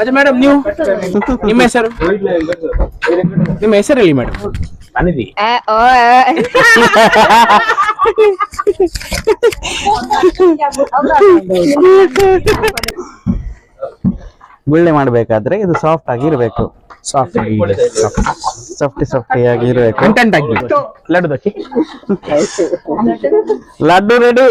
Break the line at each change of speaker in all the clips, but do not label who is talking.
ಅದೇ ಮೇಡಮ್ ನೀವು ನಿಮ್ಮ ಹೆಸರು ನಿಮ್ಮ ಹೆಸರು ಹೇಳಿ ಮೇಡಮ್. ಅನಿದಿ
ಗುಳ್ಳೆ ಮಾಡ್ಬೇಕಾದ್ರೆ ಇದು ಸಾಫ್ಟ್ ಆಗಿ ಇರಬೇಕು. ಸಾಫ್ಟಿ ಆಗಿ ಇರಬೇಕು.
ಕಂಟೆಂಟ್ ಆಗ್ಬೇಕು. ಲಡ್ಡು ದೋಸೆ
ಲಡ್ಡು ರೆಡಿ.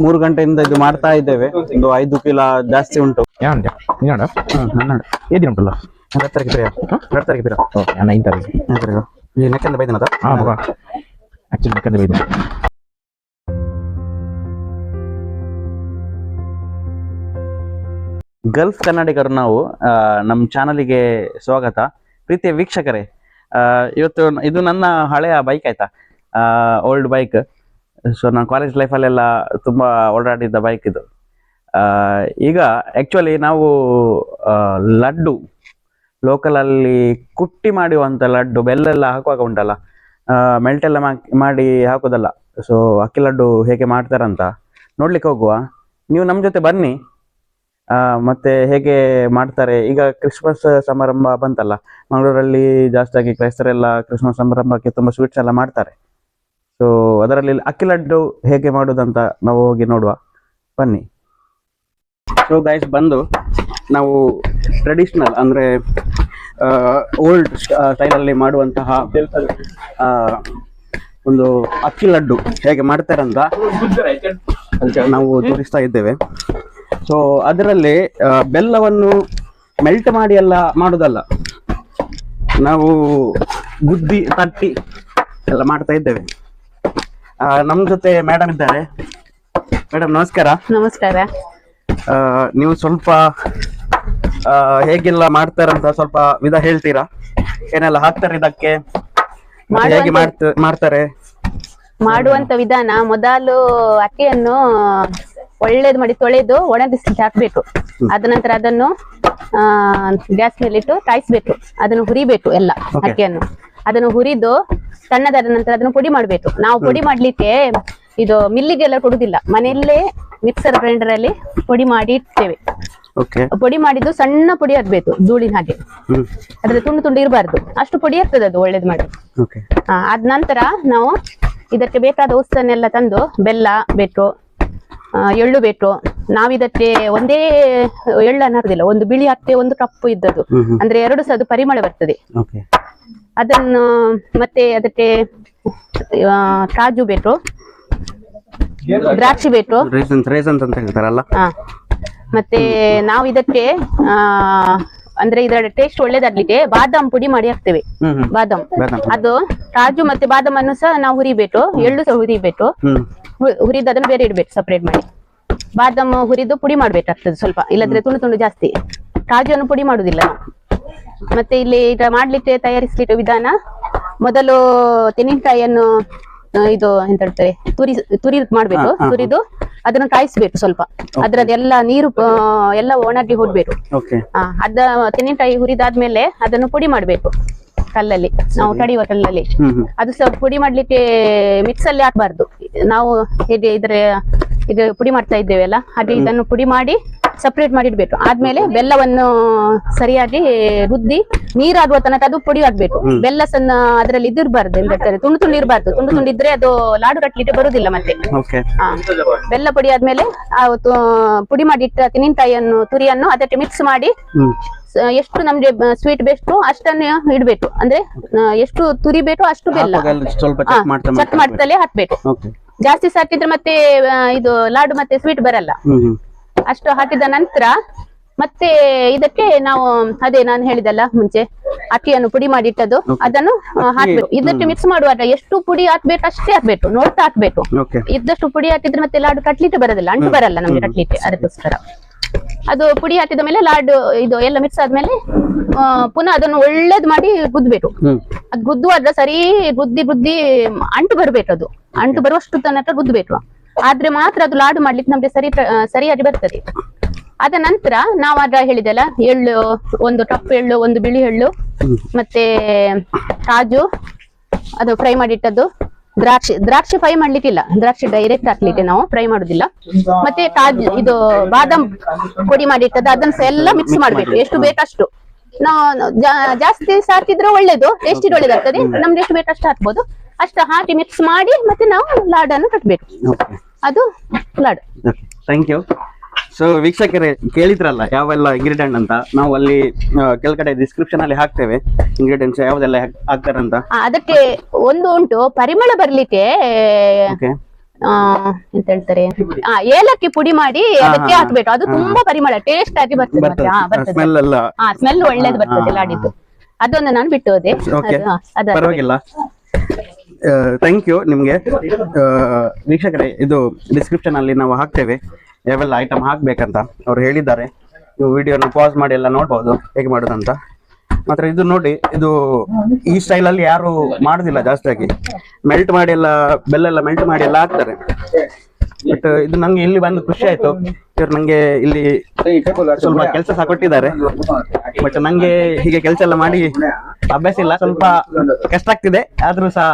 ಮೂರು ಗಂಟೆಯಿಂದ ಇದು ಮಾಡ್ತಾ ಇದ್ದೇವೆ. ಒಂದು 5 ಕಿಲೋ ಜಾಸ್ತಿ ಉಂಟು.
ಏದಿನುಂಟಲ್ಲ
2 ತಾರೀಕು 2 ತಾರೀಕು
ನಾನು 5 ತಾರೀಕು
ಈ ನೆಕ್ಕೆಂದ ಬೈದನದ
ಆಕ್ಚುಲಿ ನೆಕ್ಕೆಂದ ಬೈದ.
ಗಲ್ಫ್ ಕನ್ನಡಿಗರು ನಾವು ನಮ್ಮ ಚಾನಲಿಗೆ ಸ್ವಾಗತ. ಪ್ರೀತಿಯ ವೀಕ್ಷಕರೇ, ಇವತ್ತು ಇದು ನನ್ನ ಹಳೆಯ ಬೈಕ್ ಆಯ್ತಾ, ಓಲ್ಡ್ ಬೈಕ್. ಸೊ ನಾನು ಕಾಲೇಜ್ ಲೈಫಲ್ಲೆಲ್ಲ ತುಂಬ ಓಡಾಡಿದ್ದ ಬೈಕ್ ಇದು. ಈಗ ಆ್ಯಕ್ಚುಲಿ ನಾವು ಲಡ್ಡು ಲೋಕಲಲ್ಲಿ ಕುಟ್ಟಿ ಮಾಡುವಂಥ ಲಡ್ಡು ಬೆಲ್ಲೆಲ್ಲ ಹಾಕುವಾಗ ಉಂಟಲ್ಲ, ಮೆಲ್ಟೆಲ್ಲ ಮಾಡಿ ಹಾಕೋದಲ್ಲ. ಸೊ ಅಕ್ಕಿ ಲಡ್ಡು ಹೇಗೆ ಮಾಡ್ತಾರಂತ ನೋಡ್ಲಿಕ್ಕೆ ಹೋಗುವ. ನೀವು ನಮ್ಮ ಜೊತೆ ಬನ್ನಿ. ಮತ್ತೆ ಹೇಗೆ ಮಾಡ್ತಾರೆ. ಈಗ ಕ್ರಿಸ್ಮಸ್ ಸಮಾರಂಭ ಬಂತಲ್ಲ, ಮಂಗಳೂರಲ್ಲಿ ಜಾಸ್ತಿಯಾಗಿ ಕ್ರೈಸ್ತರೆಲ್ಲ ಕ್ರಿಸ್ಮಸ್ ಸಮಾರಂಭಕ್ಕೆ ತುಂಬ ಸ್ವೀಟ್ಸ್ ಎಲ್ಲ ಮಾಡ್ತಾರೆ. ಸೊ ಅದರಲ್ಲಿ ಅಕ್ಕಿ ಲಡ್ಡು ಹೇಗೆ ಮಾಡೋದಂತ ನಾವು ಹೋಗಿ ನೋಡುವ, ಬನ್ನಿ. ಸೊ ಗೈಸ್, ಬಂದು ನಾವು ಟ್ರೆಡಿಷನಲ್ ಅಂದರೆ ಓಲ್ಡ್ ಸ್ಟೈಲಲ್ಲಿ ಮಾಡುವಂತಹ ಒಂದು ಅಕ್ಕಿ ಲಡ್ಡು ಹೇಗೆ ಮಾಡ್ತಾರಂತ ನಾವು ತೋರಿಸ್ತಾ ಇದ್ದೇವೆ. ಸೊ ಅದರಲ್ಲಿ ಬೆಲ್ಲವನ್ನು ಮೆಲ್ಟ್ ಮಾಡಿ ಎಲ್ಲ ಮಾಡೋದಲ್ಲ, ನಾವು ಗುದ್ದಿ ತಟ್ಟಿ ಎಲ್ಲ ಮಾಡ್ತಾ ಇದ್ದೇವೆ. ನಮ್ಮ ಜೊತೆ ಮೇಡಮ್ ಇದ್ದಾರೆ. ಮೇಡಮ್ ನಮಸ್ಕಾರ.
ನಮಸ್ಕಾರ.
ನೀವು ಸ್ವಲ್ಪ ಹೇಗೆಲ್ಲ ಮಾಡ್ತಾರಂತ ಸ್ವಲ್ಪ ವಿಧ ಹೇಳ್ತೀರಾ? ಏನೆಲ್ಲ ಹಾಕ್ತಾರೆ ಇದಕ್ಕೆ, ಹೇಗೆ ಮಾಡ್ತಾರೆ?
ಮಾಡುವಂತ ವಿಧಾನ, ಮೊದಲು ಅಕ್ಕಿಯನ್ನು ಒಳ್ಳೇದು ಮಾಡಿ ತೊಳೆದು ಒಣ ಬಿಸಿಲಿಗೆ ಹಾಕ್ಬೇಕು. ಅದ ನಂತರ ಅದನ್ನು ಗ್ಯಾಸ್ ಮೇಲೆ ಇಟ್ಟು ಕಾಯಿಸ್ಬೇಕು. ಅದನ್ನು ಹುರಿಬೇಕು ಎಲ್ಲ ಅಕ್ಕಿಯನ್ನು. ಅದನ್ನು ಹುರಿದು ತಣ್ಣದಾದ ನಂತರ ಅದನ್ನು ಪುಡಿ ಮಾಡ್ಬೇಕು. ನಾವು ಪುಡಿ ಮಾಡ್ಲಿಕ್ಕೆ ಇದು ಮಿಲ್ಲಿಗೆಲ್ಲ ಕೊಡುದಿಲ್ಲ, ಮನೆಯಲ್ಲೇ ಮಿಕ್ಸರ್ ಗ್ರೈಂಡರ್ ಅಲ್ಲಿ ಪುಡಿ ಮಾಡಿ ಇಡ್ತೇವೆ. ಪುಡಿ ಮಾಡಿದ್ದು ಸಣ್ಣ ಪುಡಿ ಆಗ್ಬೇಕು, ಧೂಳಿನ ಹಾಗೆ. ಅದ್ರ ತುಂಡು ಇರಬಾರ್ದು, ಅಷ್ಟು ಪುಡಿ ಆಗ್ತದೆ ಅದು ಒಳ್ಳೇದು ಮಾಡಿ. ಅದ ನಂತರ ನಾವು ಇದಕ್ಕೆ ಬೇಕಾದ ವಸ್ತುವನ್ನೆಲ್ಲ ತಂದು, ಬೆಲ್ಲ ಬೇಕು, ಎಳ್ಳು ಬೇಕು. ನಾವಿದಕ್ಕೆ ಒಂದೇ ಎಳ್ಳನ್ನು ಹಾಕುದಿಲ್ಲ, ಒಂದು ಬಿಳಿ ಹಾಕ್ತೇವೆ, ಒಂದು ಕಪ್ಪು ಇದ್ದದ್ದು, ಅಂದ್ರೆ 2 ಸಹ ಅದು ಪರಿಮಳ ಬರ್ತದೆ. ಅದನ್ನು ಮತ್ತೆ ಅದಕ್ಕೆ ಕಾಜು ಬೇಕು, ದ್ರಾಕ್ಷಿ ಬೇಕು, ಮತ್ತೆ ನಾವು ಇದಕ್ಕೆ ಅಂದ್ರೆ ಇದರ ಟೇಸ್ಟ್ ಒಳ್ಳೇದಾಗ್ಲಿಕ್ಕೆ ಬಾದಾಮ್ ಪುಡಿ ಮಾಡಿ ಹಾಕ್ತೇವೆ. ಬಾದಾಮ್, ಅದು ಕಾಜು ಮತ್ತೆ ಬಾದಾಮ್ ಅನ್ನು ಸಹ ನಾವು ಹುರಿಬೇಕು, ಎಳ್ಳು ಸಹ ಹುರಿಬೇಕು. ಹುರಿದು ಅದನ್ನು ಬೇರೆ ಇಡ್ಬೇಕು ಸಪರೇಟ್ ಮಾಡಿ. ಬಾದಾಮ್ ಹುರಿದು ಪುಡಿ ಮಾಡ್ಬೇಕಾಗ್ತದೆ ಸ್ವಲ್ಪ, ಇಲ್ಲದ್ರೆ ತುಂಡು ಜಾಸ್ತಿ. ಕಾಜುವನ್ನು ಪುಡಿ ಮಾಡುದಿಲ್ಲ ನಾವು. ಮತ್ತೆ ಇಲ್ಲಿ ಈಗ ಮಾಡ್ಲಿಕ್ಕೆ ತಯಾರಿಸ್ಲಿಕ್ಕೆ ವಿಧಾನ, ಮೊದಲು ತೆಂಗಿನಕಾಯಿಯನ್ನು ಇದು ಎಂತ ಹೇಳ್ತಾರೆ ತುರಿ ಮಾಡ್ಬೇಕು. ತುರಿದು ಅದನ್ನು ಕಾಯಿಸ್ಬೇಕು ಸ್ವಲ್ಪ, ಅದ್ರದ್ದೆಲ್ಲ ನೀರು ಎಲ್ಲ ಒಣಗಿ ಹೋಗ್ಬೇಕು. ಅದ ತೆಂಗಿನಕಾಯಿ ಹುರಿದಾದ್ಮೇಲೆ ಅದನ್ನು ಪುಡಿ ಮಾಡ್ಬೇಕು ಕಲ್ಲಲ್ಲಿ, ನಾವು ಕಡಿಯುವ ಕಲ್ಲಲ್ಲಿ. ಅದು ಸಹ ಪುಡಿ ಮಾಡ್ಲಿಕ್ಕೆ ಮಿಕ್ಸ್ ಅಲ್ಲಿ ಹಾಕ್ಬಾರ್ದು. ನಾವು ಹೇಗೆ ಇದು ಪುಡಿ ಮಾಡ್ತಾ ಇದ್ದೇವೆ ಹಾಗೆ ಇದನ್ನು ಪುಡಿ ಮಾಡಿ ಸಪರೇಟ್ ಮಾಡಿ ಇಡ್ಬೇಕು. ಆದ್ಮೇಲೆ ಬೆಲ್ಲವನ್ನು ಸರಿಯಾಗಿ ರುದ್ದಿ ನೀರಾಗುವ ತನಕ ಅದು ಪುಡಿ ಆಗ್ಬೇಕು. ಬೆಲ್ಲ ಸಣ್ಣ ಅದರಲ್ಲಿ ಇದಿರ್ಬಾರ್ದು, ಎಂತ ಹೇಳ್ತಾರೆ ತುಂಡು ಇರಬಾರ್ದು. ತುಂಡು ಇದ್ರೆ ಅದು ಲಾಡು ಕಟ್ಲಿಕ್ಕೆ ಬರುದಿಲ್ಲ ಮತ್ತೆ. ಬೆಲ್ಲ ಪುಡಿ ಆದ್ಮೇಲೆ ಪುಡಿ ಮಾಡಿ ಇಟ್ಟ ತೆಂಗಿನಕಾಯಿಯನ್ನು ತುರಿಯನ್ನು ಅದಕ್ಕೆ ಮಿಕ್ಸ್ ಮಾಡಿ, ಎಷ್ಟು ನಮ್ಗೆ ಸ್ವೀಟ್ ಬೇಕು ಅಷ್ಟನ್ನು ಇಡ್ಬೇಕು. ಅಂದ್ರೆ ಎಷ್ಟು ತುರಿ ಬೇಕು ಅಷ್ಟು ಬೆಲ್ಲ ಚೆಕ್ ಮಾಡ್ತಲೇ ಹಾಕ್ಬೇಕು. ಜಾಸ್ತಿ ಹಾಕಿದ್ರೆ ಮತ್ತೆ ಇದು ಲಾಡು ಮತ್ತೆ ಸ್ವೀಟ್ ಬರಲ್ಲ. ಅಷ್ಟು ಹಾಕಿದ ನಂತರ ಮತ್ತೆ ಇದಕ್ಕೆ ನಾವು ಅದೇ ನಾನು ಹೇಳಿದಲ್ಲ ಮುಂಚೆ, ಅಕ್ಕಿಯನ್ನು ಪುಡಿ ಮಾಡಿ ಇಟ್ಟದ್ದು ಅದನ್ನು ಹಾಕ್ಬೇಕು. ಇದಕ್ಕೆ ಮಿಕ್ಸ್ ಮಾಡುವಾಗ ಎಷ್ಟು ಪುಡಿ ಹಾಕ್ಬೇಕು ಅಷ್ಟೇ ಹಾಕ್ಬೇಕು, ನೋಡ್ತಾ ಹಾಕ್ಬೇಕು. ಇದ್ದಷ್ಟು ಪುಡಿ ಹಾಕಿದ್ರೆ ಮತ್ತೆ ಲಾಡು ಕಟ್ಲಿಕ್ಕೆ ಬರೋದಿಲ್ಲ, ಅಂಟು ಬರಲ್ಲ ನಮ್ಗೆ ಕಟ್ಲಿಕ್ಕೆ. ಅದಕ್ಕೋಸ್ಕರ ಅದು ಪುಡಿ ಹಾಕಿದ ಮೇಲೆ ಲಾಡು ಇದು ಎಲ್ಲ ಮಿಕ್ಸ್ ಆದ್ಮೇಲೆ ಪುನಃ ಅದನ್ನು ಒಳ್ಳೇದ್ ಮಾಡಿ ಗುದ್ದಬೇಕು. ಅದು ಗುದ್ದುವಾಗ ಸರಿ ಗುದ್ದಿ ಅಂಟು ಬರ್ಬೇಕು. ಅದು ಅಂಟು ಬರುವಷ್ಟು ತನಕ ಗುದ್ದಬೇಕು. ಆದ್ರೆ ಮಾತ್ರ ಅದು ಲಾಡು ಮಾಡ್ಲಿಕ್ಕೆ ನಮ್ಗೆ ಸರಿಯಾಗಿ ಬರ್ತದೆ. ಅದ ನಂತರ ನಾವು ಆಗ ಹೇಳಿದೆಲ್ಲ, ಎಳ್ಳು, ಒಂದು ಕಪ್ಪು ಎಳ್ಳು, ಒಂದು ಬಿಳಿ ಎಳ್ಳು, ಮತ್ತೆ ಕಾಜು ಅದು ಫ್ರೈ ಮಾಡಿಟ್ಟದ್ದು, ದ್ರಾಕ್ಷಿ ಫ್ರೈ ಮಾಡ್ಲಿಕ್ಕಿಲ್ಲ, ದ್ರಾಕ್ಷಿ ಡೈರೆಕ್ಟ್ ಹಾಕ್ಲಿಕ್ಕೆ ನಾವು ಫ್ರೈ ಮಾಡುದಿಲ್ಲ. ಮತ್ತೆ ಇದು ಬಾದಾಮ್ ಪುಡಿ ಮಾಡಿರ್ತದೆ ಅದನ್ನ ಸಹ ಎಲ್ಲ ಮಿಕ್ಸ್ ಮಾಡ್ಬೇಕು, ಎಷ್ಟು ಬೇಕಷ್ಟು. ನಾವು ಜಾಸ್ತಿ ಹಾಕಿದ್ರೆ ಒಳ್ಳೇದು, ಟೇಸ್ಟ್ ಒಳ್ಳೇದಾಗ್ತದೆ. ನಮ್ಗೆ ಎಷ್ಟು ಬೇಕು ಅಷ್ಟು ಹಾಕ್ಬೋದು. ಅಷ್ಟು ಹಾಕಿ ಮಿಕ್ಸ್ ಮಾಡಿ ಮತ್ತೆ ನಾವು ಲಾಡನ್ನು ಕಟ್ಬೇಕು, ಅದು ಲಾಡು.
Thank you. ಸೊ ವೀಕ್ಷಕರೇ, ಕೇಳಿದ್ರಲ್ಲ ಯಾವೆಲ್ಲ ಇಂಗ್ರೀಡಿಯೆಂಟ್ ಅಂತ. ನಾವು ಅಲ್ಲಿ ಕೆಳಗಡೆ ಡಿಸ್ಕ್ರಿಪ್ಷನ್ ಅಲ್ಲಿ ಹಾಕ್ತೇವೆ ಇಂಗ್ರೀಡಿಯೆಂಟ್ಸ್ ಯಾವ್ದೆಲ್ಲ ಹಾಕ್ತಾರಂತ.
ಅದಕ್ಕೆ ಒಂದು ಉಂಟು ಪರಿಮಳ ಬರ್ಲಿಕ್ಕೆ, ಎಂತ ಹೇಳ್ತಾರೆ, ಏಲಕ್ಕಿ ಪುಡಿ ಮಾಡಿ ಅದಕ್ಕೆ ಹಾಕ್ಬೇಕು. ಅದು ತುಂಬಾ ಪರಿಮಳ ಟೇಸ್ಟ್ ಆಗಿ ಬರ್ತದೆ, ಸ್ಮೆಲ್ ಒಳ್ಳೇದು ಬರ್ತದೆ ಲಾಡಿದ್ದು. ಅದೊಂದು ನಾನು ಬಿಟ್ಟು ಹೋದೆ.
ಪರವಾಗಿಲ್ಲ, ಥ್ಯಾಂಕ್ ಯು ನಿಮ್ಗೆ. ವೀಕ್ಷಕರೇ, ಇದು ಡಿಸ್ಕ್ರಿಪ್ಷನ್ ಅಲ್ಲಿ ನಾವು ಹಾಕ್ತೇವೆ ಯಾವೆಲ್ಲ ಐಟಮ್ ಹಾಕ್ಬೇಕಂತ ಅವ್ರು ಹೇಳಿದ್ದಾರೆ. ನೀವು ವಿಡಿಯೋನ ಪಾಸ್ ಮಾಡಿ ಎಲ್ಲ ನೋಡ್ಬೋದು ಹೇಗೆ ಮಾಡೋದಂತ. ಮಾತ್ರ ಇದು ನೋಡಿ, ಇದು ಈ ಸ್ಟೈಲ್ ಅಲ್ಲಿ ಯಾರು ಮಾಡುದಿಲ್ಲ ಜಾಸ್ತಿಯಾಗಿ. ಮೆಲ್ಟ್ ಮಾಡಿ ಎಲ್ಲ ಬೆಲ್ಲ ಮೆಲ್ಟ್ ಮಾಡಿ ಎಲ್ಲ ಹಾಕ್ತಾರೆ. ಬಟ್ ಇದು ನಂಗೆ ಇಲ್ಲಿ ಬಂದು ಖುಷಿ ಆಯ್ತು. ಇವ್ರು ನಂಗೆ ಇಲ್ಲಿ ಸ್ವಲ್ಪ ಕೆಲಸ ಸಹ ಕೊಟ್ಟಿದ್ದಾರೆ. ಬಟ್ ನಂಗೆ ಹೀಗೆ ಕೆಲಸ ಎಲ್ಲ ಮಾಡಿ ಅಭ್ಯಾಸ ಇಲ್ಲ, ಸ್ವಲ್ಪ ಕಷ್ಟ ಆಗ್ತಿದೆ. ಆದ್ರೂ ಸಹ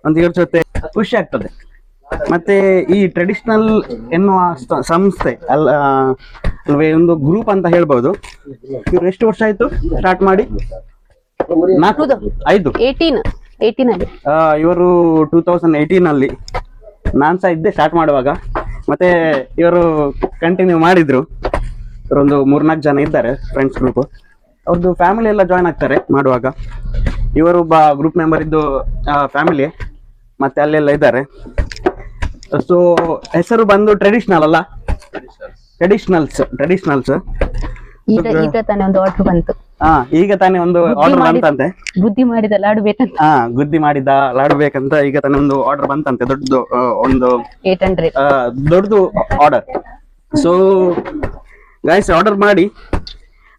ಒಂದು ಇವ್ರ ಜೊತೆ ಖುಷಿ ಆಗ್ತದೆ. ಮತ್ತೆ ಈ ಟ್ರೆಡಿಷನಲ್ ಎನ್ನುವ ಸಂಸ್ಥೆ ಅಲ್ವೇ, ಒಂದು ಗ್ರೂಪ್ ಅಂತ ಹೇಳ್ಬೋದು. ಇವ್ರು ಎಷ್ಟು ವರ್ಷ ಆಯ್ತು ಸ್ಟಾರ್ಟ್ ಮಾಡಿ?
18
ಇವರು 2018 ಅಲ್ಲಿ ನಾನ್ ಸಹ ಇದ್ದೆ ಸ್ಟಾರ್ಟ್ ಮಾಡುವಾಗ. ಮತ್ತೆ ಇವರು ಕಂಟಿನ್ಯೂ ಮಾಡಿದ್ರು. ಇವರೊಂದು 3-4 ಜನ ಇದ್ದಾರೆ ಫ್ರೆಂಡ್ಸ್ ಗ್ರೂಪ್. ಅವ್ರದ್ದು ಫ್ಯಾಮಿಲಿ ಎಲ್ಲ ಜಾಯ್ನ್ ಆಗ್ತಾರೆ ಮಾಡುವಾಗ. ಇವರೊಬ್ಬ ಗ್ರೂಪ್ ಮೆಂಬರ್ ಇದ್ದು ಫ್ಯಾಮಿಲಿ ಮತ್ತೆ ಅಲ್ಲೆಲ್ಲ ಇದ್ದಾರೆ. ಸೊ ಹೆಸರು ಬಂದು ಟ್ರೆಡಿಷನಲ್ ಅಲ್ಲ, ಟ್ರೆಡಿಷನಲ್ಸ್.
ಈಗ ತಾನೇ ಒಂದು ಆರ್ಡರ್ ಬಂತು.
ಈಗ ತಾನೇ ಒಂದು ಆರ್ಡರ್ ಬಂತಂತೆ.
ಗುದ್ದಿ ಮಾಡಿದ ಲಾಡು ಬೇಕಂತ.
ಗುದ್ದಿ ಮಾಡಿದ ಲಾಡು ಬೇಕಂತ ಈಗ ತಾನೇ ಒಂದು ಆರ್ಡರ್ ಬಂತಂತೆ. ದೊಡ್ಡದು ಒಂದು
800
ದೊಡ್ಡದು ಆರ್ಡರ್. ಸೊ ಗೈಸ್, ಆರ್ಡರ್ ಮಾಡಿ.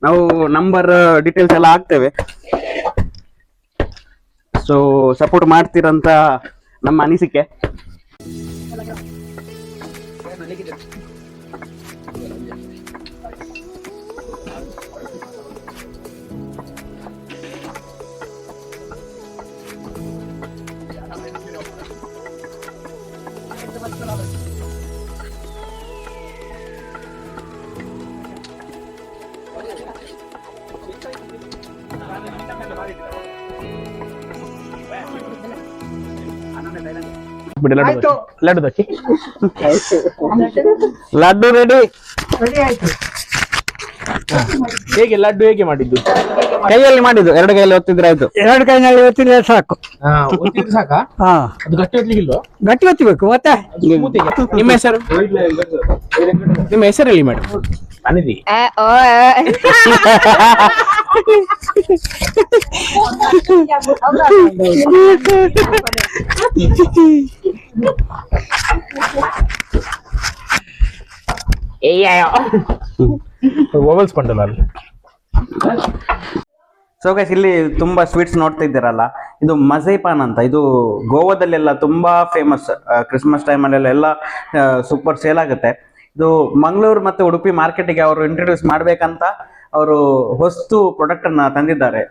ನಾವು ನಂಬರ್ ಡೀಟೇಲ್ಸ್ ಎಲ್ಲ ಹಾಕ್ತೇವೆ. ಸೊ ಸಪೋರ್ಟ್ ಮಾಡ್ತೀರಂತ ನಮ್ಮ ಅನಿಸಿಕೆ.
ಲಡ್ಡು ದಕ್ಕಿ
ಲಡ್ಡು ರೆಡಿ.
ಹೇಗೆ ಲಡ್ಡು ಹೇಗೆ ಮಾಡಿದ್ದು?
ಕೈಯಲ್ಲಿ ಮಾಡಿದ್ದು, 2 ಕೈಯಲ್ಲಿ ಒತ್ತಿದ್ರೆ ಆಯ್ತು.
2 ಕೈನಲ್ಲಿ ಒತ್ತಿದ್ರೆ ಸಾಕು.
ಒತ್ತಿದ್ರೆ ಸಾಕ?
ಹಾ,
ಅದು ಗಟ್ಟಿ ಒತ್ತಲಿಕ್ಕಿಲ್ವ?
ಗಟ್ಟಿ ಒತ್ತಬೇಕು ಮತ್ತೆ.
ನಿಮ್ಮ ಹೆಸರು ಹೇಳಿ ಮೇಡಮ್. ಅನಿದಿ ಓವಲ್ಸ್ ಪಂಡಲ್ಲ.
ಸೊ ಗೈಸ್, ಇಲ್ಲಿ ತುಂಬಾ ಸ್ವೀಟ್ಸ್ ನೋಡ್ತಾ ಇದ್ದೀರಲ್ಲ, ಇದು ಮಜೈಪಾನ್ ಅಂತ. ಇದು ಗೋವಾದಲ್ಲೆಲ್ಲ ತುಂಬಾ ಫೇಮಸ್. ಕ್ರಿಸ್ಮಸ್ ಟೈಮಲ್ಲೆಲ್ಲ ಸೂಪರ್ ಸೇಲ್ ಆಗುತ್ತೆ. ಇದು ಮಂಗಳೂರು ಮತ್ತೆ ಉಡುಪಿ ಮಾರ್ಕೆಟಿಗೆ ಅವರು ಇಂಟ್ರೊಡ್ಯೂಸ್ ಮಾಡ್ಬೇಕಂತ ಅವರು ಹೊಸ್ತು ಪ್ರಾಡಕ್ಟ್ ಅನ್ನ ತಂದಿದ್ದಾರೆ.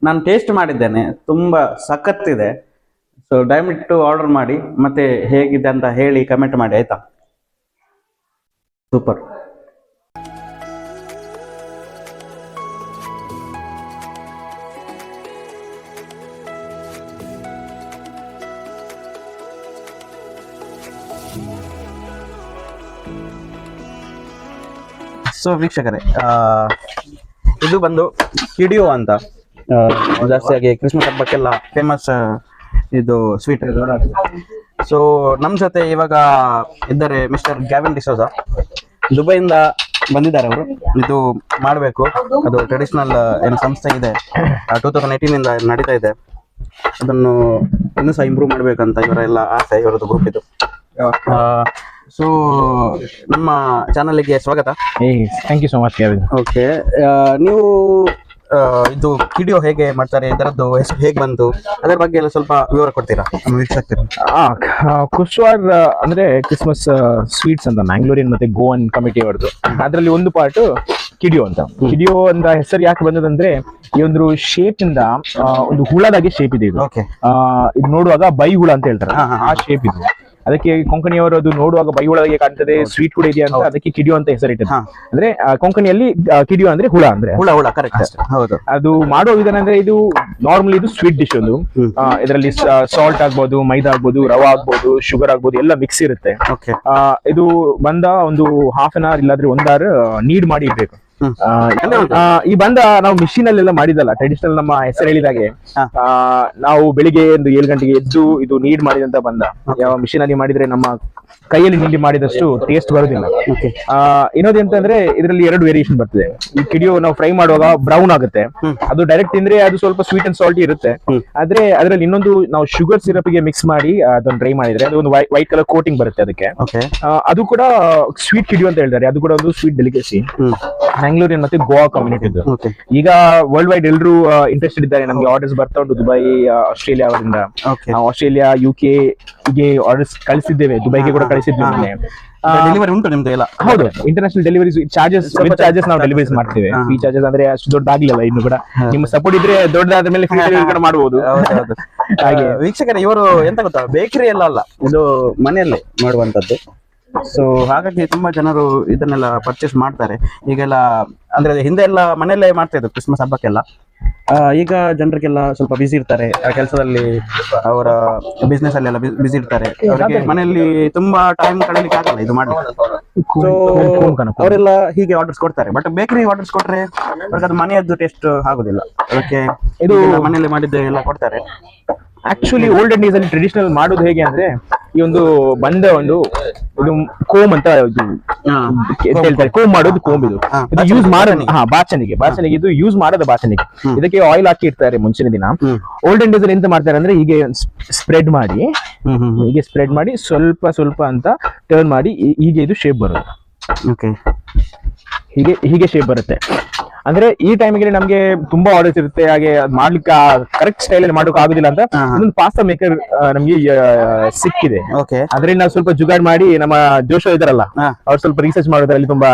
ನಾನು ಟೇಸ್ಟ್ ಮಾಡಿದ್ದೇನೆ, ತುಂಬಾ ಸಖತ್ತಿದೆ. ಸೊ ದಯವಿಟ್ಟು ಆರ್ಡರ್ ಮಾಡಿ ಮತ್ತೆ ಹೇಗಿದೆ ಅಂತ ಹೇಳಿ ಕಮೆಂಟ್ ಮಾಡಿ, ಆಯ್ತಾ? ಸೂಪರ್. ಸೊ ವೀಕ್ಷಕರೇ, ಇದು ಬಂದು ಕಿಡಿಯೋ ಅಂತ. ಜಾಸ್ತಿಯಾಗಿ ಕ್ರಿಸ್ಮಸ್ ಹಬ್ಬಕ್ಕೆಲ್ಲ ಫೇಮಸ್ ಇದು ಸ್ವೀಟ್. ಸೊ ನಮ್ಮ ಜೊತೆ ಇವಾಗ ಇದ್ದಾರೆ ಮಿಸ್ಟರ್ ಗ್ಯಾವಿನ್ ಡಿಸೋಜಾ. ದುಬೈಯಿಂದ ಬಂದಿದ್ದಾರೆ ಅವರು. ಇದು ಮಾಡಬೇಕು, ಅದು ಟ್ರೆಡಿಷನಲ್ ಏನು ಸಂಸ್ಥೆ ಇದೆ, 2018 ಇಂದ ನಡೀತಾ ಇದೆ. ಅದನ್ನು ಇನ್ನೂ ಸಹ ಇಂಪ್ರೂವ್ ಮಾಡ್ಬೇಕಂತ ಇವರ ಎಲ್ಲ ಆಸೆ, ಇವರದ್ದು ಗ್ರೂಪ್ ಇದು. ಸೊ ನಮ್ಮ ಚಾನಲ್ಗೆ ಸ್ವಾಗತ.
Thank you so much Gavin.
Okay, ನೀವು ಇದು ಕಿಡಿಯೋ ಹೇಗೆ ಮಾಡ್ತಾರೆ, ಇದರದ್ದು ಹೆಸರು ಹೇಗೆ ಬಂತು, ಅದರ ಬಗ್ಗೆ ಎಲ್ಲ ಸ್ವಲ್ಪ ವಿವರ ಕೊಡ್ತೀರಾ ನಮ್ಮ ವೀಕ್ಷಕರಿಗೆ?
ಕುಶ್ವಾರ್ ಅಂದ್ರೆ ಕ್ರಿಸ್ಮಸ್ ಸ್ವೀಟ್ಸ್ ಅಂತ ಮ್ಯಾಂಗ್ಳೂರಿಯನ್ ಮತ್ತೆ ಗೋವನ್ ಕಮಿಟಿ ಅವ್ರದ್ದು. ಅದರಲ್ಲಿ ಒಂದು ಪಾರ್ಟ್ ಕಿಡಿಯೋ ಅಂತ. ಕಿಡಿಯೋ ಅಂತ ಹೆಸರು ಯಾಕೆ ಬಂದದಂದ್ರೆ ಈ ಒಂದು ಶೇಪ್ ಇಂದ ಒಂದು ಹುಳದಾಗೆ ಶೇಪ್ ಇದೆ ಇದು. ಇದು ನೋಡುವಾಗ ಬೈ ಹುಳ ಅಂತ ಹೇಳ್ತಾರೆ, ಆ ಶೇಪ್ ಇದು. ಅದಕ್ಕೆ ಕೊಂಕಣಿಯವರು ಅದು ನೋಡುವಾಗ ಬೈ ಹುಳಗೆ ಕಾಣ್ತದೆ, ಸ್ವೀಟ್ ಕೂಡ ಇದೆಯಾ ಅಂತ ಅದಕ್ಕೆ ಕಿಡಿಯೋ ಅಂತ ಹೆಸರಿಟ್ಟಿದೆ. ಅಂದ್ರೆ ಕೊಂಕಣಿಯಲ್ಲಿ ಕಿಡಿಯೋ ಅಂದ್ರೆ ಹುಳ ಅಂದ್ರೆ
ಹುಳ ಕರೆಕ್ಟ್. ಹೌದು.
ಅದು ಮಾಡುವ ವಿಧಾನ ಅಂದ್ರೆ ಇದು ನಾರ್ಮಲಿ ಇದು ಸ್ವೀಟ್ ಡಿಶ್ ಒಂದು. ಇದರಲ್ಲಿ ಸಾಲ್ಟ್ ಆಗ್ಬೋದು, ಮೈದಾ ಆಗ್ಬೋದು, ರವಾ ಆಗ್ಬೋದು, ಶುಗರ್ ಆಗ್ಬೋದು, ಎಲ್ಲ ಮಿಕ್ಸ್ ಇರುತ್ತೆ. ಇದು ಬಂದ ಒಂದು ಹಾಫ್ ಅನ್ ಅವರ್ ಇಲ್ಲಾದ್ರೆ 1 ಅವರ್ ನೀಡ್ ಮಾಡಿ ಇಡ್ಬೇಕು. ಈ ಬಂದ ನಾವು ಮಿಷಿನ್ ಅಲ್ಲೆಲ್ಲ ಮಾಡಿದಲ್ಲ, ಟ್ರೆಡಿಷನಲ್ ನಮ್ಮ ಹೆಸರು ಹೇಳಿದಾಗೆ ನಾವು ಬೆಳಿಗ್ಗೆ ಒಂದು 7 ಗಂಟೆಗೆ ಎದ್ದು ಇದು ನೀಡ್ ಮಾಡಿದಂತ ಬಂದ. ಯಾವ ಮಿಷಿನ್ ಅಲ್ಲಿ ಮಾಡಿದ್ರೆ ನಮ್ಮ ಕೈಯಲ್ಲಿ ನೀಡಿ ಮಾಡಿದಷ್ಟು ಟೇಸ್ಟ್ ಬರುದಿಲ್ಲ. ಇನ್ನೊಂದು ಎಂತಂದ್ರೆ ಇದರಲ್ಲಿ 2 ವೇರಿಯೇಷನ್ ಬರ್ತದೆ. ಈ ಕಿಡಿಯೋ ನಾವು ಫ್ರೈ ಮಾಡುವಾಗ ಬ್ರೌನ್ ಆಗುತ್ತೆ, ಅದು ಡೈರೆಕ್ಟ್ ತಿಂದ್ರೆ ಅದು ಸ್ವಲ್ಪ ಸ್ವೀಟ್ ಅಂಡ್ ಸಾಲ್ಟಿ ಇರುತ್ತೆ. ಆದ್ರೆ ಅದರಲ್ಲಿ ಇನ್ನೊಂದು ನಾವು ಶುಗರ್ ಸಿರಪ್ ಗೆ ಮಿಕ್ಸ್ ಮಾಡಿ ಅದನ್ನ ಡ್ರೈ ಮಾಡಿದ್ರೆ ಅದು ಒಂದು ವೈಟ್ ಕಲರ್ ಕೋಟಿಂಗ್ ಬರುತ್ತೆ ಅದಕ್ಕೆ. ಅದು ಕೂಡ ಸ್ವೀಟ್ ಕಿಡಿಯೋ ಅಂತ ಹೇಳ್ತಾರೆ. ಅದು ಕೂಡ ಒಂದು ಸ್ವೀಟ್ ಡೆಲಿಕಸಿ. ಬ್ಯಾಂಗ್ಳೂರಿನ ಮತ್ತೆ ಗೋವಾ ಕಮ್ಯುನಿಟಿ. ಈಗ ವರ್ಲ್ಡ್ ವೈಡ್ ಎಲ್ಲರೂ ಇಂಟ್ರೆಸ್ಟೆಡ್ ಇದ್ದಾರೆ. ನಮ್ಗೆ ಆರ್ಡರ್ಸ್ ಬರ್ತಾ ಉಂಟು ದುಬೈ, ಆಸ್ಟ್ರೇಲಿಯಾ ಅವರಿಂದ. ಆಸ್ಟ್ರೇಲಿಯಾ, UK ಗೆ ಆರ್ಡರ್ಸ್ ಕಳಿಸಿದ್ದೇವೆ, ದುಬೈಗೆ ಕೂಡ ಕಳಿಸಿದ್ದೇವೆ.
ಡೆಲಿವರಿ ಉಂಟು ನಿಮ್ದು ಎಲ್ಲ?
ಹೌದು, ಇಂಟರ್ನ್ಯಾಷನಲ್ ಡೆಲಿವರಿ ಚಾರ್ಜಸ್ ನಾವು ಡೆಲಿವರೀಸ್ ಮಾಡ್ತೇವೆ. ಫೀ ಚಾರ್ಜಸ್ ಅಂದ್ರೆ ಅಷ್ಟು ದೊಡ್ಡದಾಗ್ಲಿಲ್ಲ ಇನ್ನು ಕೂಡ. ನಿಮ್ಮ ಸಪೋರ್ಟ್ ಇದ್ರೆ ದೊಡ್ಡದಾದ ಮೇಲೆ ಫ್ರೀ ಡೆಲಿವರಿ ಕೂಡ ಮಾಡಬಹುದು.
ಹಾಗೆ ವೀಕ್ಷಕರೇ, ಇವರು ಎಂತ ಗೊತ್ತಾ, ಬೇಕರಿ ಎಲ್ಲ ಅಲ್ಲ, ಇದು ಮನೆಯಲ್ಲೇ ಮಾಡುವಂತದ್ದು. ಸೊ ಹಾಗಾಗಿ ತುಂಬಾ ಜನರು ಇದನ್ನೆಲ್ಲ ಪರ್ಚೇಸ್ ಮಾಡ್ತಾರೆ ಈಗೆಲ್ಲ. ಅಂದ್ರೆ ಹಿಂದೆ ಎಲ್ಲ ಮನೆಯಲ್ಲೇ ಮಾಡ್ತಾ ಇದ್ರು ಕ್ರಿಸ್ಮಸ್ ಹಬ್ಬಕ್ಕೆಲ್ಲ. ಈಗ ಜನರಿಗೆಲ್ಲ ಸ್ವಲ್ಪ ಬಿಸಿ ಇರ್ತಾರೆ ಕೆಲಸದಲ್ಲಿ, ಅವರ ಬಿಸ್ನೆಸ್ ಅಲ್ಲೆಲ್ಲ ಬಿಸಿ ಇರ್ತಾರೆ. ಅವರಿಗೆ ಮನೆಯಲ್ಲಿ ತುಂಬಾ ಟೈಮ್ ಕಳೀಲಿಕ್ಕೆ ಆಗಲ್ಲ ಇದು ಮಾಡ್ಲಿಕ್ಕೆ. ಸೊ ಅವರೆಲ್ಲ ಹೀಗೆ ಆರ್ಡರ್ಸ್ ಕೊಡ್ತಾರೆ. ಬಟ್ ಬೇಕರಿ ಆರ್ಡರ್ಸ್ ಕೊಟ್ರೆ ಅವ್ರಿಗೆ ಅದು ಮನೆಯದ್ದು ಟೇಸ್ಟ್ ಆಗುದಿಲ್ಲ. ಅದಕ್ಕೆ ಇದು ಮನೆಯಲ್ಲಿ ಮಾಡಿದ್ದು ಎಲ್ಲ ಕೊಡ್ತಾರೆ.
ಆಕ್ಚುಲಿ ಓಲ್ಡನ್ ಡೇಸ್ ಅಲ್ಲಿ ಟ್ರೆಡಿಷನಲ್ ಮಾಡೋದು ಹೇಗೆ ಅಂದ್ರೆ ಈ ಒಂದು ಬಂದ ಒಂದು ಇದು ಕೋಮ್ ಅಂತ ಇದು ಹೇಳ್ತಾರೆ. ಕೋಮ್ ಮಾಡೋದು ಕೋಮ್ ಇದು ಯೂಸ್ ಮಾಡೋದು ಬಾಚಣಿಗೆ ಇದು ಯೂಸ್ ಮಾಡೋದು ಬಾಚಣಿಗೆ. ಇದಕ್ಕೆ ಆಯಿಲ್ ಹಾಕಿ ಇರ್ತಾರೆ ಮುಂಚಿನ ದಿನ. ಓಲ್ಡನ್ ಡೇಸ್ ಅಲ್ಲಿ ಎಂತ ಮಾಡ್ತಾರೆ ಅಂದ್ರೆ ಹೀಗೆ ಸ್ಪ್ರೆಡ್ ಮಾಡಿ ಸ್ವಲ್ಪ ಸ್ವಲ್ಪ ಅಂತ ಟರ್ನ್ ಮಾಡಿ ಹೀಗೆ ಇದು ಶೇಪ್ ಬರುತ್ತೆ. ಹೀಗೆ ಶೇಪ್ ಬರುತ್ತೆ. ಅಂದ್ರೆ ಈ ಟೈಮಿಗೆ ನಮ್ಗೆ ತುಂಬಾ ಆರ್ಡರ್ಸ್ ಇರುತ್ತೆ. ಹಾಗೆ ಮಾಡ್ಲಿಕ್ಕೆ ಕರೆಕ್ಟ್ ಸ್ಟೈಲ್ ಅಲ್ಲಿ ಮಾಡೋಕೆ ಆಗುದಿಲ್ಲ ಅಂತ ಒಂದು ಪಾಸ್ತಾ ಮೇಕರ್ ನಮ್ಗೆ ಸಿಕ್ಕಿದೆ. ಅದ್ರಲ್ಲಿ ನಾವು ಸ್ವಲ್ಪ ಜುಗಾಡ್ ಮಾಡಿ, ನಮ್ಮ ಜೋಶೋ ಇದಾರಲ್ಲ ಅವ್ರು ಸ್ವಲ್ಪ ರಿಸರ್ಚ್ ಮಾಡೋದ್ರಲ್ಲಿ ತುಂಬಾ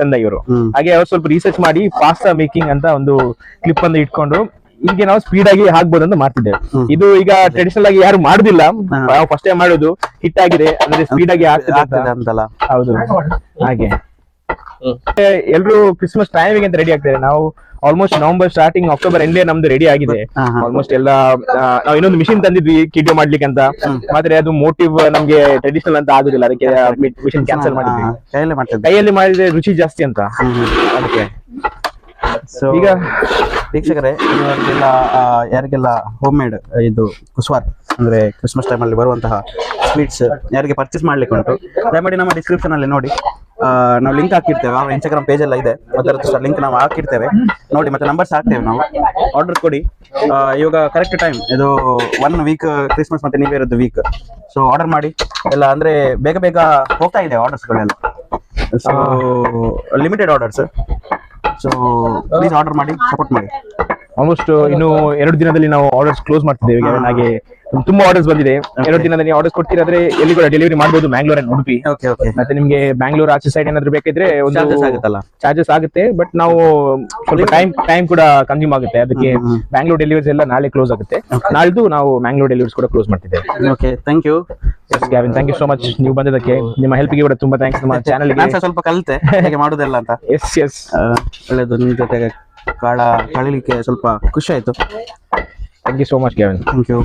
ಚಂದ ಇವರು. ಹಾಗೆ ಅವ್ರು ಸ್ವಲ್ಪ ರಿಸರ್ಚ್ ಮಾಡಿ ಪಾಸ್ತಾ ಮೇಕಿಂಗ್ ಅಂತ ಒಂದು ಕ್ಲಿಪ್ ಅನ್ನು ಇಟ್ಕೊಂಡು ಹೀಗೆ ನಾವು ಸ್ಪೀಡ್ ಆಗಿ ಹಾಕ್ಬೋದು ಅಂತ ಮಾಡ್ತಿದ್ದೇವೆ. ಇದು ಈಗ ಟ್ರೆಡಿಷನಲ್ ಆಗಿ ಯಾರು ಮಾಡುದಿಲ್ಲ, ನಾವು ಫಸ್ಟ್ ಟೈಮ್ ಮಾಡೋದು. ಹಿಟ್ ಆಗಿದೆ ಅಂದ್ರೆ ಸ್ಪೀಡ್ ಆಗಿ ಆಗ್ತದೆ ಅಂತಲ್ಲ. ಹೌದು, ಹಾಗೆ ಎಲ್ರು ಕ್ರಿಸ್ಮಸ್ ಟೈಮಿಗೆ ಅಂತ ರೆಡಿ ಆಗ್ತಾರೆ. ನಾವು ಆಲ್ಮೋಸ್ಟ್ ನವೆಂಬರ್ ಸ್ಟಾರ್ಟಿಂಗ್, ಅಕ್ಟೋಬರ್ ಎಂಡೇ ನಮ್ದು ರೆಡಿ ಆಗಿದೆ ಆಲ್ಮೋಸ್ಟ್ ಎಲ್ಲ. ನಾವು ಇನ್ನೊಂದು ಮಿಷಿನ್ ತಂದಿದ್ವಿ ಕಿಡಿಯೋ ಮಾಡ್ಲಿಕ್ಕೆ ಅಂತ, ಮಾತ್ರ ಅದು ಮೋಟಿವ್ ನಮ್ಗೆ ಟ್ರೆಡಿಷನಲ್ ಅಂತ ಆಗುದಿಲ್ಲ. ಅದಕ್ಕೆ ಮಿಷಿನ್ ಕ್ಯಾನ್ಸಲ್ ಮಾಡಿದ್ವಿ. ಕೈಯಲ್ಲಿ ಮಾಡಿದ್ರೆ ರುಚಿ ಜಾಸ್ತಿ ಅಂತ ಅದಕ್ಕೆ.
ಸೊ ಈಗ ವೀಕ್ಷಕರೇ, ಯಾರಿಗೆಲ್ಲ ಹೋಮ್ ಮೇಡ್ ಇದು ಕುಸ್ವಾರ್ ಅಂದ್ರೆ ಕ್ರಿಸ್ಮಸ್ ಟೈಮ್ ಅಲ್ಲಿ ಬರುವಂತಹ ಸ್ವೀಟ್ಸ್ ಯಾರಿಗೆ ಪರ್ಚೇಸ್ ಮಾಡ್ಲಿಕ್ಕೆ ಉಂಟು, ದಯಮಾಡಿ ನಮ್ಮ ಡಿಸ್ಕ್ರಿಪ್ಷನ್ ಅಲ್ಲಿ ನೋಡಿ. ನಾವು ಲಿಂಕ್ ಹಾಕಿರ್ತೇವೆ, ಅವರ ಇನ್ಸ್ಟಾಗ್ರಾಮ್ ಪೇಜ್ ಎಲ್ಲ ಇದೆ, ಅದರ ಲಿಂಕ್ ನಾವು ಹಾಕಿರ್ತೇವೆ ನೋಡಿ. ಮತ್ತೆ ನಂಬರ್ಸ್ ಹಾಕ್ತೇವೆ, ನಾವು ಆರ್ಡರ್ ಕೊಡಿ. ಇವಾಗ ಕರೆಕ್ಟ್ ಟೈಮ್ ಇದು 1 ವೀಕ್ ಕ್ರಿಸ್ಮಸ್ ಮತ್ತೆ new year week. So order ಮಾಡಿ ಎಲ್ಲ, ಅಂದ್ರೆ ಬೇಗ ಬೇಗ ಹೋಗ್ತಾ ಇದೆ ಆರ್ಡರ್ಸ್ಗಳೆಲ್ಲ. So limited orders. So please order ಮಾಡಿ, ಸಪೋರ್ಟ್ ಮಾಡಿ.
ಆಲ್ಮೋಸ್ಟ್ ಇನ್ನು 2 ದಿನದಲ್ಲಿ ನಾವು ಆರ್ಡರ್ಸ್ ಕ್ಲೋಸ್ ಮಾಡ್ತಿದ್ದೇವೆ. ಹಾಗೆ ತುಂಬಾ ಆರ್ಡರ್ಸ್ ಬಂದಿದೆ. 2 ದಿನದಲ್ಲಿ ಆರ್ಡರ್ಸ್ ಕೊಡ್ತಿರಾದ್ರೆ ಎಲ್ಲಿ ಕೂಡ ಡೆಲಿವರಿ ಮಾಡಬಹುದು, ಮ್ಯಾಂಗ್ಳೂರ್ ಅಂಡ್ ಉಡುಪಿ. ಮತ್ತೆ ನಿಮ್ಗೆ ಬ್ಯಾಂಗ್ಳೂರ್ ಆಚೆ ಸೈಡ್ ಏನಾದ್ರು ಬೇಕಿದ್ರೆ ಒಂದು ಚಾರ್ಜಸ್ ಆಗುತ್ತೆ. ಬಟ್ ನಾವು ಸ್ವಲ್ಪ ಟೈಮ್ ಕೂಡ ಕನ್ಸ್ಯೂಮ್ ಆಗುತ್ತೆ. ಅದಕ್ಕೆ ಬ್ಯಾಂಗ್ಳೂರ್ ಡೆಲಿವರೀಸ್ ಎಲ್ಲ ನಾಳೆ ಕ್ಲೋಸ್ ಆಗುತ್ತೆ. ನಾಳಿದ್ದು ನಾವು ಮ್ಯಾಂಗ್ಳೂರ್ ಡೆಲಿವರೀಸ್ ಕೂಡ ಕ್ಲೋಸ್ ಮಾಡ್ತಿದ್ದೇವೆ.
Okay, thank you.
Yes Gavin, thank you so much. ನೀವು ಬಂದದಕ್ಕೆ, ನಿಮ್ಮ ಹೆಲ್ಪ್ಗೆ ಕೂಡ ತುಂಬಾ ಥ್ಯಾಂಕ್ಸ್. ನಮ್ಮ ಚಾನಲ್ಗೆ
ಸ್ವಲ್ಪ ಕಲಿತೆ ಹೇಗೆ ಮಾಡುದೆಲ್ಲ ಅಂತ.
ಎಸ್
ಒಳ್ಳೆಯದು. ನಿಮ್ಮ ಜೊತೆಗೆ ಕಳೀಲಿಕ್ಕೆ ಸ್ವಲ್ಪ ಖುಷಿ ಆಯ್ತು.
Thank you so much Gavin.
Thank you.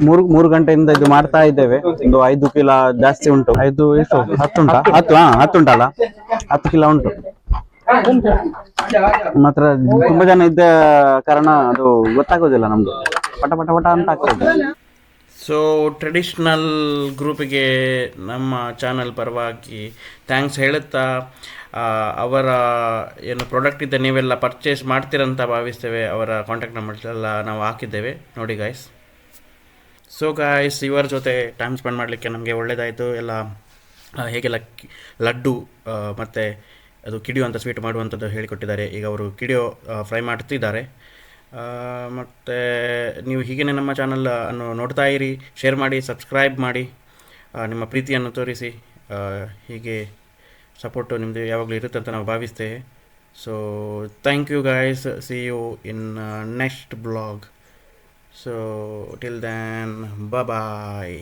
3 ಗಂಟೆಯಿಂದ ಇದು ಮಾಡ್ತಾ ಇದ್ದೇವೆ. ಒಂದು 5 ಕಿಲೋ ಜಾಸ್ತಿ ಉಂಟು. 5 ಎಷ್ಟು 10 ಉಂಟಾ? 10 ಉಂಟಲ್ಲ, 10 ಕಿಲೋ ಉಂಟು. ಮಾತ್ರ ತುಂಬಾ ಜನ ಇದ್ದ ಕಾರಣ ಅದು ಗೊತ್ತಾಗೋದಿಲ್ಲ ನಮ್ಗೆ, ಪಟ ಪಟ ಪಟ ಅಂತ ಆಗ್ತದೆ.
ಸೊ ಟ್ರೆಡಿಷ್ನಲ್ ಗ್ರೂಪಿಗೆ ನಮ್ಮ ಚಾನಲ್ ಪರವಾಗಿ ಥ್ಯಾಂಕ್ಸ್ ಹೇಳುತ್ತಾ, ಅವರ ಏನು ಪ್ರಾಡಕ್ಟ್ ಇದೆ ನೀವೆಲ್ಲ ಪರ್ಚೇಸ್ ಮಾಡ್ತೀರಂತ ಭಾವಿಸ್ತೇವೆ. ಅವರ ಕಾಂಟ್ಯಾಕ್ಟ್ ನಂಬರ್ಸ್ ಎಲ್ಲ ನಾವು ಹಾಕಿದ್ದೇವೆ ನೋಡಿ ಗಾಯ್ಸ್. ಸೊ ಗಾಯ್ಸ್, ಇವರ ಜೊತೆ ಟೈಮ್ ಸ್ಪೆಂಡ್ ಮಾಡಲಿಕ್ಕೆ ನಮಗೆ ಒಳ್ಳೆಯದಾಯಿತು. ಎಲ್ಲ ಹೇಗೆಲ್ಲ ಲಡ್ಡು ಮತ್ತು ಅದು ಕಿಡಿಯೋ ಅಂತ ಸ್ವೀಟ್ ಮಾಡುವಂಥದ್ದು ಹೇಳಿಕೊಟ್ಟಿದ್ದಾರೆ. ಈಗ ಅವರು ಕಿಡಿಯೋ ಫ್ರೈ ಮಾಡ್ತಿದ್ದಾರೆ. ಮತ್ತು ನೀವು ಹೀಗೇ ನಮ್ಮ ಚಾನಲ್ ಅನ್ನು ನೋಡ್ತಾ ಇರಿ, ಶೇರ್ ಮಾಡಿ, ಸಬ್ಸ್ಕ್ರೈಬ್ ಮಾಡಿ, ನಿಮ್ಮ ಪ್ರೀತಿಯನ್ನು ತೋರಿಸಿ. ಹೀಗೆ ಸಪೋರ್ಟು ನಿಮ್ಮದು ಯಾವಾಗಲೂ ಇರುತ್ತೆ ಅಂತ ನಾವು ಭಾವಿಸ್ತೇವೆ. So thank you guys, see you in next blog. So till then bye.